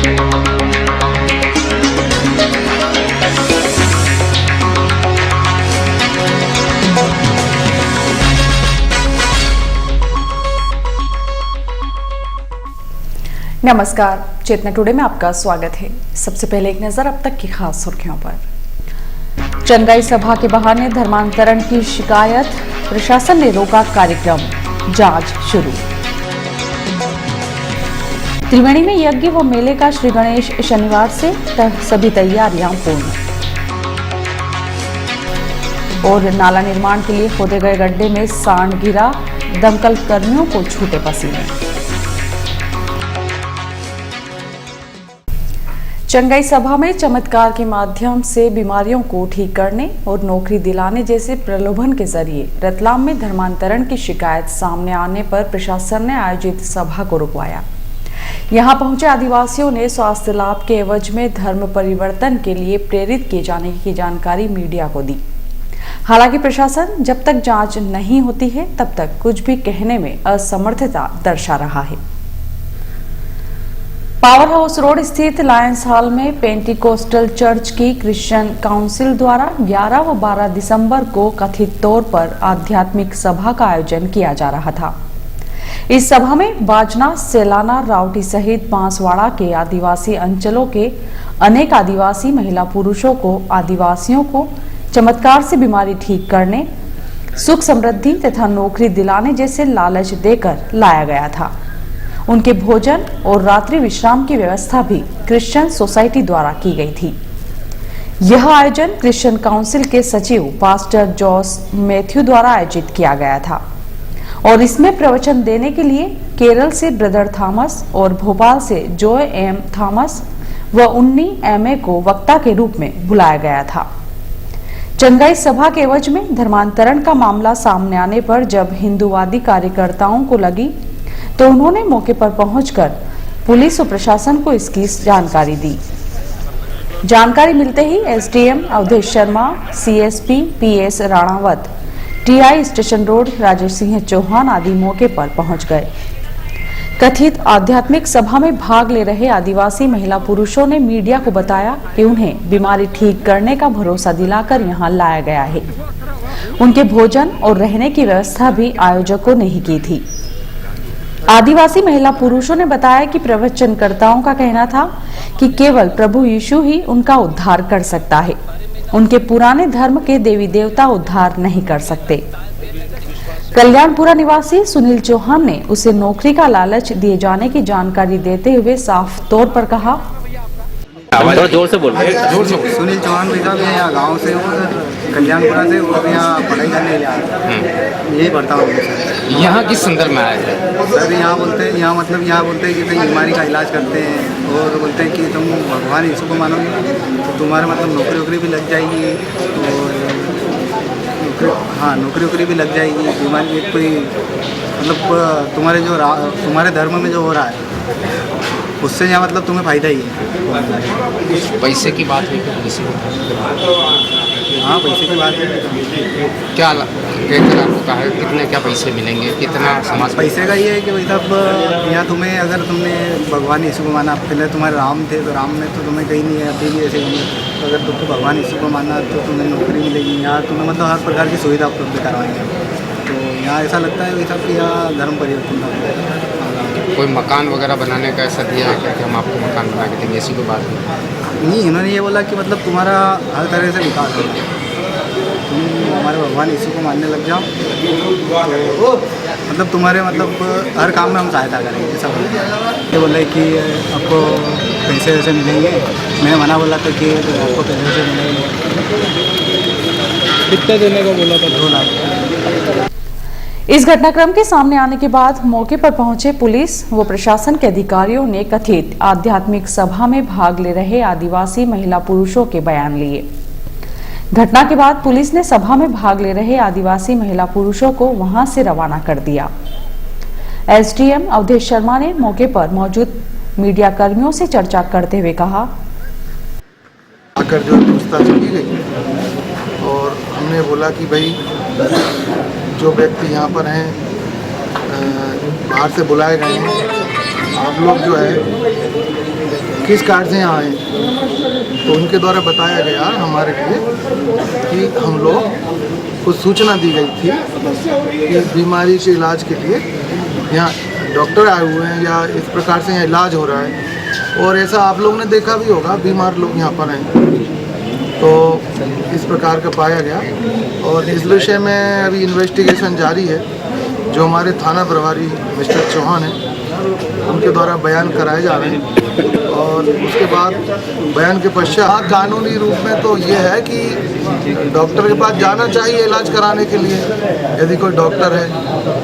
नमस्कार, चेतना टुडे में आपका स्वागत है। सबसे पहले एक नजर अब तक की खास सुर्खियों पर। चंगाई सभा के बहाने धर्मांतरण की शिकायत, प्रशासन ने रोका कार्यक्रम, जांच शुरू। त्रिवेणी में यज्ञ व मेले का श्री गणेश शनिवार से सभी तैयारियां पूर्ण। और नाला निर्माण के लिए खोदे गए गड्ढे में सांड गिरा, दमकल कर्मियों को छूटे पसीने। चंगाई सभा में चमत्कार के माध्यम से बीमारियों को ठीक करने और नौकरी दिलाने जैसे प्रलोभन के जरिए रतलाम में धर्मांतरण की शिकायत सामने आने पर प्रशासन ने आयोजित सभा को रुकवाया। यहां पहुंचे आदिवासियों ने स्वास्थ्य लाभ के एवज में धर्म परिवर्तन के लिए प्रेरित किए जाने की जानकारी मीडिया को दी। हालांकि प्रशासन जब तक जांच नहीं होती है तब तक कुछ भी कहने में असमर्थता दर्शा रहा है। पावर हाउस रोड स्थित लायंस हॉल में पेंटिकोस्टल चर्च की क्रिश्चियन काउंसिल द्वारा 11 व 12 दिसंबर को कथित तौर पर आध्यात्मिक सभा का आयोजन किया जा रहा था। इस सभा में बाजना, सेलाना, रावटी सहित बांसवाड़ा के आदिवासी अंचलों के अनेक आदिवासी महिला पुरुषों को आदिवासियों को चमत्कार से बीमारी ठीक करने, सुख समृद्धि तथा नौकरी दिलाने जैसे लालच देकर लाया गया था। उनके भोजन और रात्रि विश्राम की व्यवस्था भी क्रिश्चियन सोसाइटी द्वारा की गई थी। यह आयोजन क्रिश्चियन काउंसिल के सचिव पास्टर जॉस मैथ्यू द्वारा आयोजित किया गया था और इसमें प्रवचन देने के लिए केरल से ब्रदर थॉमस और भोपाल से जॉय एम थॉमस व उन्नी एमए को वक्ता के रूप में बुलाया गया था। चंगाई सभा के एवज में धर्मांतरण का मामला सामने आने पर जब हिंदूवादी कार्यकर्ताओं को लगी तो उन्होंने मौके पर पहुंचकर पुलिस और प्रशासन को इसकी जानकारी दी। जानकारी मिलते ही SDM Awadhesh Sharma, CSP PS Ranawat, TI station road Rajesh Singh Chauhan आदि मौके पर पहुंच गए। कथित आध्यात्मिक सभा में भाग ले रहे आदिवासी महिला पुरुषों ने मीडिया को बताया कि उन्हें बीमारी ठीक करने का भरोसा दिलाकर यहां लाया गया है। उनके भोजन और रहने की व्यवस्था भी आयोजकों ने ही की थी। आदिवासी महिला पुरुषों ने बताया कि प्रवचनकर्ताओं का कहना था कि केवल प्रभु यीशु ही उनका उद्धार कर सकता है। उनके पुराने धर्म के देवी देवता उद्धार नहीं कर सकते। कल्याणपुरा निवासी सुनील चौहान ने उसे नौकरी का लालच दिए जाने की जानकारी देते हुए साफ तौर पर कहा, थोड़ा जोर से बोल। सुनील चौहान भैया मैं यहाँ गाँव से हूँ, कल्याणपुरा से, और यहाँ पढ़ाई करने ले आया। यही पढ़ता हूँ सर। यहाँ किस संदर्भ में आए थे सर? यहाँ बोलते हैं, यहाँ बोलते हैं कि भाई बीमारी का इलाज करते हैं और बोलते हैं कि तुम भगवान यीशु को मानोगे तो तुम्हारा मतलब नौकरी भी लग जाएगी, और नौकरी भी लग जाएगी। बीमारी एक कोई मतलब तुम्हारे धर्म में जो हो रहा है उससे यहाँ मतलब तुम्हें फायदा ही है। पैसे की बात हुई किसी को? हाँ, पैसे की बात है। क्या कहा है, कितने क्या पैसे मिलेंगे, कितना समाज? पैसे का ये है कि भाई साहब यहाँ तुम्हें, अगर तुमने भगवान यीशु को माना, पहले तुम्हारे राम थे तो राम में तो तुम्हें कहीं नहीं है, अभी भी ऐसे ही है। तो अगर तुमको भगवान यीशु को माना तो तुम्हें नौकरी मिलेगी। यहाँ तुम्हें मतलब हर प्रकार की सुविधा उपलब्ध करवाएंगे। तो यहाँ ऐसा लगता है भाई साहब कि यहाँ धर्म परिवर्तन होगा। कोई मकान वगैरह बनाने का ऐसा दिया है क्या कि हम आपको मकान बना के देंगे, ऐसी कोई बात नहीं? इन्होंने ये बोला कि मतलब तुम्हारा हर तरह से विकास होगा, तुम हमारे भगवान यीशु को मानने लग जाओ तो मतलब तुम्हारे मतलब हर काम में हम सहायता करेंगे, ऐसा बोला। ये बोला कि आपको पैसे वैसे मिलेंगे। मैंने मना बोला था कि आपको पैसे वैसे मिलेंगे। कितने देने का बोला था? 2 लाख। इस घटनाक्रम के सामने आने के बाद मौके पर पहुंचे पुलिस व प्रशासन के अधिकारियों ने कथित आध्यात्मिक सभा में भाग ले रहे आदिवासी महिला पुरुषों के बयान लिए। घटना के बाद पुलिस ने सभा में भाग ले रहे आदिवासी महिला पुरुषों को वहां से रवाना कर दिया। एसडीएम अवधेश शर्मा ने मौके पर मौजूद मीडिया कर्मियों से चर्चा करते हुए कहा, आकर जो पूछताछ की गई और हमने बोला कि भाई जो व्यक्ति यहाँ पर हैं बाहर से बुलाए गए हैं, आप लोग जो है किस कार्य से यहाँ आए, तो उनके द्वारा बताया गया हमारे लिए कि हम लोग को सूचना दी गई थी कि बीमारी के इलाज के लिए यहाँ डॉक्टर आए हुए हैं या इस प्रकार से यहाँ इलाज हो रहा है, और ऐसा आप लोग ने देखा भी होगा, बीमार लोग यहाँ पर हैं, तो इस प्रकार का पाया गया। और इस विषय में अभी इन्वेस्टिगेशन जारी है। जो हमारे थाना प्रभारी मिस्टर चौहान हैं, उनके द्वारा बयान कराए जा रहे हैं, और उसके बाद बयान के पश्चात कानूनी रूप में तो ये है कि डॉक्टर के पास जाना चाहिए इलाज कराने के लिए यदि कोई डॉक्टर है,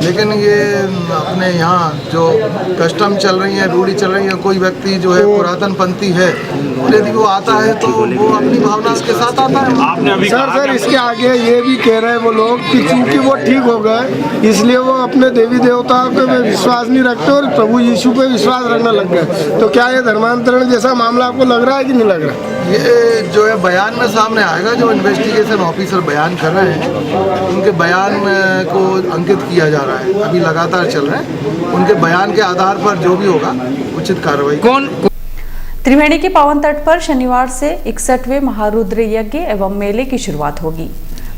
लेकिन ये अपने यहाँ जो कस्टम चल रही है, रूढ़ी चल रही है, कोई व्यक्ति जो है पुरातन पंथी है और यदि वो आता है तो वो अपनी भावना के साथ आता है। आपने अभी सर इसके आगे ये भी कह रहे हैं वो लोग कि चूंकि वो ठीक हो गए इसलिए वो अपने देवी देवताओं पे विश्वास नहीं रखते और प्रभु यीशु पे विश्वास रखने लग गए। तो क्या ये धर्मांतरण जैसा मामला आपको लग रहा है कि नहीं लग रहा? ये जो है बयान में सामने आएगा। जो इन्वेस्टिगेशन ऑफिसर बयान कर रहे हैं उनके बयान को अंकित किया जा रहा है, अभी लगातार चल रहे हैं। उनके बयान के आधार पर जो भी होगा उचित कार्रवाई। त्रिवेणी के पावन तट पर शनिवार से 61वें महारुद्र यज्ञ एवं मेले की शुरुआत होगी।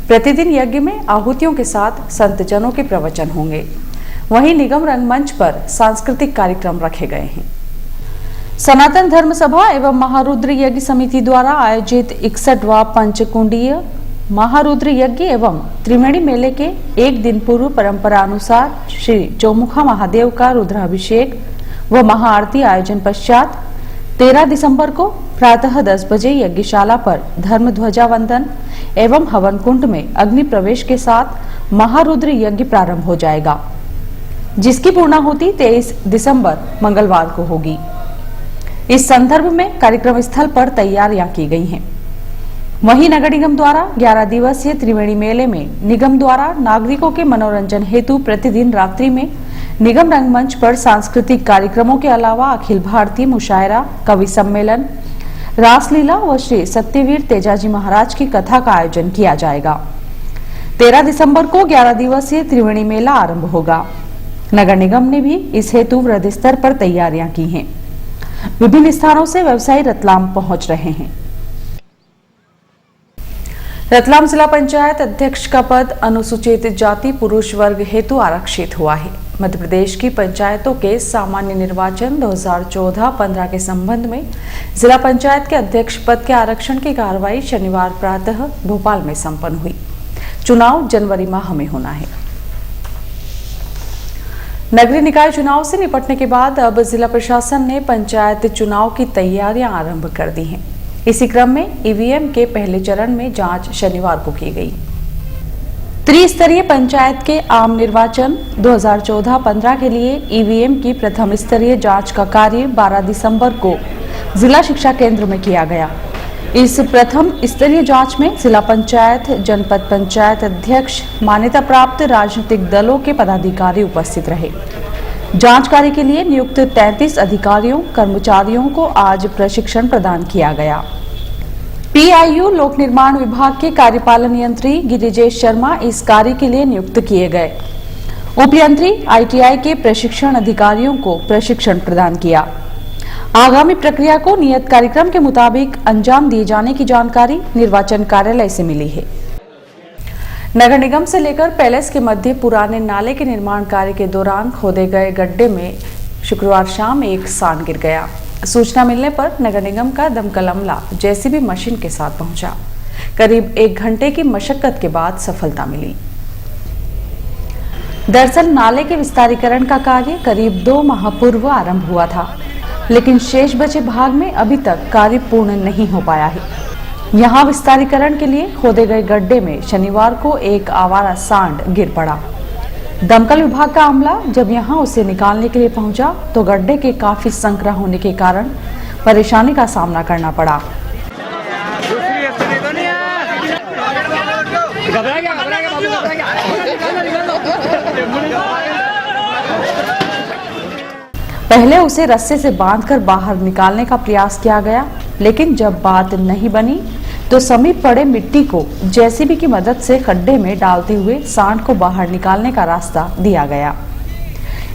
प्रतिदिन यज्ञ में आहुतियों के साथ संतजनों के प्रवचन होंगे। वहीं निगम रंगमंच पर सांस्कृतिक कार्यक्रम रखे गए हैं। सनातन धर्म सभा एवं महारुद्र यज्ञ समिति द्वारा आयोजित 61वां पंचकुंडीय महारुद्र यज्ञ एवं त्रिवेणी मेले के एक दिन पूर्व परंपरा अनुसार श्री चौमुखा महादेव का रुद्राभिषेक व महाआरती आयोजन पश्चात 13 दिसंबर को प्रातः 10 बजे यज्ञशाला पर धर्म ध्वजा वंदन एवं हवन कुंड में अग्नि प्रवेश के साथ महारुद्र यज्ञ प्रारंभ हो जाएगा, जिसकी पूर्णाहुति 23 दिसंबर मंगलवार को होगी। इस संदर्भ में कार्यक्रम स्थल पर तैयारियां की गई हैं। वहीं नगर निगम द्वारा 11 दिवसीय त्रिवेणी मेले में निगम द्वारा नागरिकों के मनोरंजन हेतु प्रतिदिन रात्रि में निगम रंगमंच पर सांस्कृतिक कार्यक्रमों के अलावा अखिल भारतीय मुशायरा, कवि सम्मेलन, रासलीला व श्री सत्यवीर तेजाजी महाराज की कथा का आयोजन किया जाएगा। 13 दिसंबर को 11 दिवसीय त्रिवेणी मेला आरंभ होगा। नगर निगम ने भी इस हेतु वृहद स्तर पर तैयारियां की हैं। विभिन्न स्थानों से व्यवसायी रतलाम पहुंच रहे हैं। रतलाम जिला पंचायत अध्यक्ष का पद अनुसूचित जाति पुरुष वर्ग हेतु आरक्षित हुआ है। मध्य प्रदेश की पंचायतों के सामान्य निर्वाचन 2014-15 के संबंध में जिला पंचायत के अध्यक्ष पद के आरक्षण की कार्रवाई शनिवार प्रातः भोपाल में संपन्न हुई। चुनाव जनवरी माह में होना है। नगरीय निकाय चुनाव से निपटने के बाद अब जिला प्रशासन ने पंचायत चुनाव की तैयारियां आरंभ कर दी हैं। इसी क्रम में ईवीएम के पहले चरण में जांच शनिवार को की गई। त्रिस्तरीय पंचायत के आम निर्वाचन 2014-15 के लिए ईवीएम की प्रथम स्तरीय जांच का कार्य 12 दिसंबर को जिला शिक्षा केंद्र में किया गया। इस प्रथम स्तरीय जांच में जिला पंचायत, जनपद पंचायत अध्यक्ष, मान्यता प्राप्त राजनीतिक दलों के पदाधिकारी उपस्थित रहे। जांच कार्य के लिए नियुक्त 33 अधिकारियों कर्मचारियों को आज प्रशिक्षण प्रदान किया गया। पीआईयू लोक निर्माण विभाग के कार्यपालन यंत्री गिरिजेश शर्मा इस कार्य के लिए नियुक्त किए गए। उपयंत्री आईटीआई के प्रशिक्षण अधिकारियों को प्रशिक्षण प्रदान किया। आगामी प्रक्रिया को नियत कार्यक्रम के मुताबिक अंजाम दिए जाने की जानकारी निर्वाचन कार्यालय से मिली है। नगर निगम से लेकर पैलेस के मध्य पुराने नाले के निर्माण कार्य के दौरान खोदे गए गड्ढे में शुक्रवार शाम एक सांड गिर गया। सूचना मिलने पर नगर निगम का दमकल अमला जेसीबी मशीन के साथ पहुंचा। करीब 1 घंटे की मशक्कत के बाद सफलता मिली। दरअसल नाले के विस्तारीकरण का कार्य करीब 2 माह पूर्व आरंभ हुआ था, लेकिन शेष बचे भाग में अभी तक कार्य पूर्ण नहीं हो पाया है। यहाँ विस्तारीकरण के लिए खोदे गए गड्ढे में शनिवार को एक आवारा सांड गिर पड़ा। दमकल विभाग का अमला जब यहां उसे निकालने के लिए पहुंचा तो गड्ढे के काफी संकरा होने के कारण परेशानी का सामना करना पड़ा। पहले उसे रस्से से बांधकर बाहर निकालने का प्रयास किया गया, लेकिन जब बात नहीं बनी तो समीप पड़े मिट्टी को जेसीबी की मदद से खड्डे में डालते हुए सांड को बाहर निकालने का रास्ता दिया गया।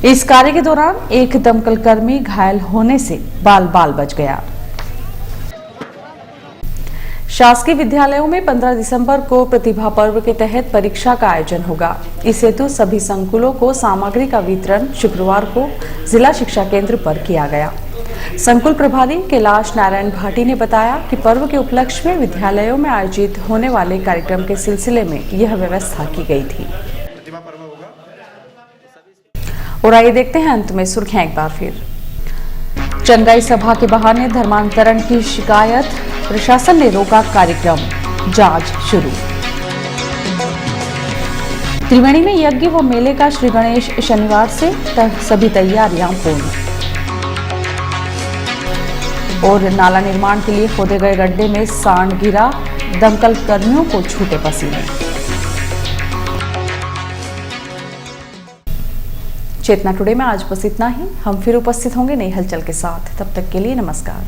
इस कार्य के दौरान एक दमकल कर्मी घायल होने से बाल बाल बच गया। शासकीय विद्यालयों में 15 दिसंबर को प्रतिभा पर्व के तहत परीक्षा का आयोजन होगा। इस हेतु सभी संकुलों को सामग्री का वितरण शुक्रवार को जिला शिक्षा केंद्र पर किया गया। संकुल प्रभारी कैलाश नारायण भाटी ने बताया कि पर्व के उपलक्ष्य में विद्यालयों में आयोजित होने वाले कार्यक्रम के सिलसिले में यह व्यवस्था की गई थी। और आइए देखते हैं अंत में सुर्खियां एक बार फिर। चंगाई सभा के बहाने धर्मांतरण की शिकायत, प्रशासन ने रोका कार्यक्रम, जांच शुरू। त्रिवेणी में यज्ञ व मेले का श्री गणेश शनिवार से सभी तैयारियां पूर्ण। और नाला निर्माण के लिए खोदे गए गड्ढे में सांड गिरा, दमकल कर्मियों को छूटे पसीने। चेतना टुडे में आज बस इतना ही। हम फिर उपस्थित होंगे नई हलचल के साथ। तब तक के लिए नमस्कार।